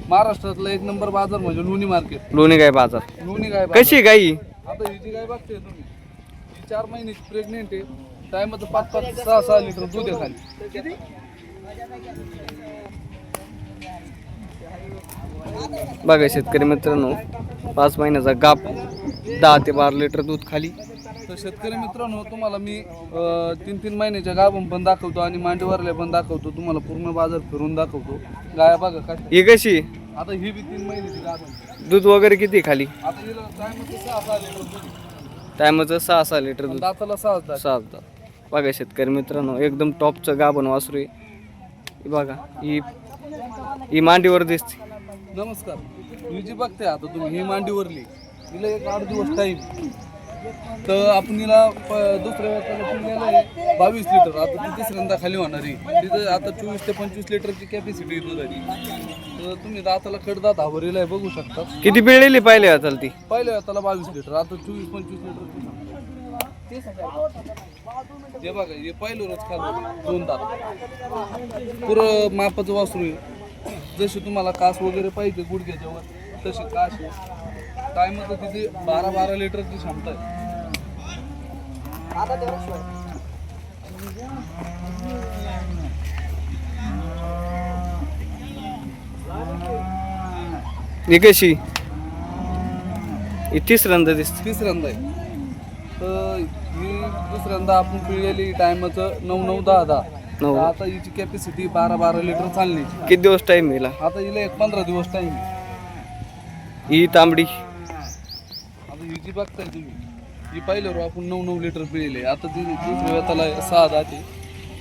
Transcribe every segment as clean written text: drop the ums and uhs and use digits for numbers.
महाराष्ट्रातला एक नंबर बाजार म्हणजे लोणी मार्केट. लोणी गाय बाजार. लोणी गाय कशी गाई? आता ही जी गाय बघते तुम्ही, ही 4 महिन्याची प्रेग्नेंट आहे. टायमाचं 5-6 लिटर दूध आहे खाली. बघा शेतकरी मित्रांनो, 5 महिन्याचा गाप, 10 ते 12 लिटर दूध खाली. तर शेतकरी मित्रांनो, तुम्हाला मी 3-3 महिन्याच्या गाभण पण दाखवतो आणि मांडीवरल्या पण दाखवतो. तुम्हाला पूर्ण बाजार फिरून दाखवतो. गाया बघा काय. ही कशी? आता ही बी 3 महिन्याची गाभण. दूध वगैरे किती खाली? आता हिला टायमाचं 6 लिटर दूध. टायमाचं 6 लिटर दूध. दाताला 6 चालतं. बघा शेतकरी मित्रांनो, एकदम टॉपचं गाभण वासरू आहे. ही बघा, ही मांडीवर दिसते. नमस्कार. ही जी बघते आता तुम्ही, ही मांडीवरली, हिला एक 8 दिवस टाईम. तर आपण हिला दुसऱ्या वेळेला पिलेलं आहे 22 लिटर. आता ती तिसऱ्यांदा खाली होणार आहे. तिथं आता 24 ते 25 लिटरची कॅपॅसिटी दुधाची. तर तुम्ही दाताला कडदात हावरीला आहे, बघू शकता. किती पिळलेली पाहिले आता ती? पहिल्या वेळेला 22 लिटर, आता 24-25 लिटर. हे बघा, हे पहिलं रोज खाल्लं 2 दात. पुरं मापाचं वासरू आहे. जशी तुम्हाला कास वगैरे पाहिजे गुडघ्याच्यावर तशी कास आहे. टायमाचं तिथे 12 लिटरची क्षमता आहे. ही कशी? ही तिसऱ्यांदा दिसते. तिसऱ्यांदा आहे. तर ही दुसऱ्यांदा आपण पिळलेली टायमाचं 9-10. आता हिची कॅपॅसिटी 12 लिटर चालण्याची. किती दिवस टाइम येईल? आता हिला एक 15 दिवस टाइम. ही तांबडी, आता ही जी बघताय तुम्ही, ही पहिल्यावर आपण 9 लिटर पिळले. आता ती दुसऱ्या वेळेला 6 दाते.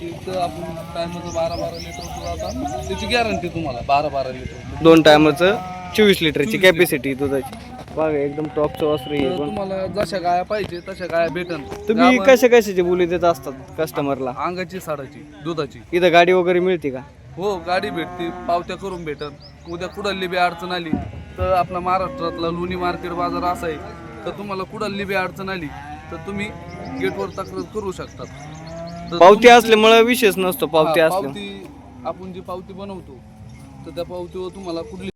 तिथं आपण टायमाचं 12 लिटर. आता त्याची गॅरंटी तुम्हाला 12 लिटर. 2 टायमाचं 24 लिटरची कॅपॅसिटी दुधाची. बघा एकदम टॉपचं वासरू आहे. तुम्हाला जशा गाया पाहिजे तशा गाया भेटन. तुम्ही कशाची बोली देत असतात कस्टमरला? अंगाची, साडाची, दुधाची. इथं गाडी वगैरे मिळते का? हो, गाडी भेटते, पावत्या करून भेटन. उद्या कुडाली बी अडचण आली तर आपला महाराष्ट्रातला लोणी मार्केट बाजार असा आहे. तर तुम्हाला कुडाली बी अडचण आली तर तुम्ही गेटवर तक्रार करू शकतात. पावती असल्यामुळे विशेष नसतो. पावती असल्या आपण जी पावती बनवतो तर त्या पावतीवर तुम्हाला कुठली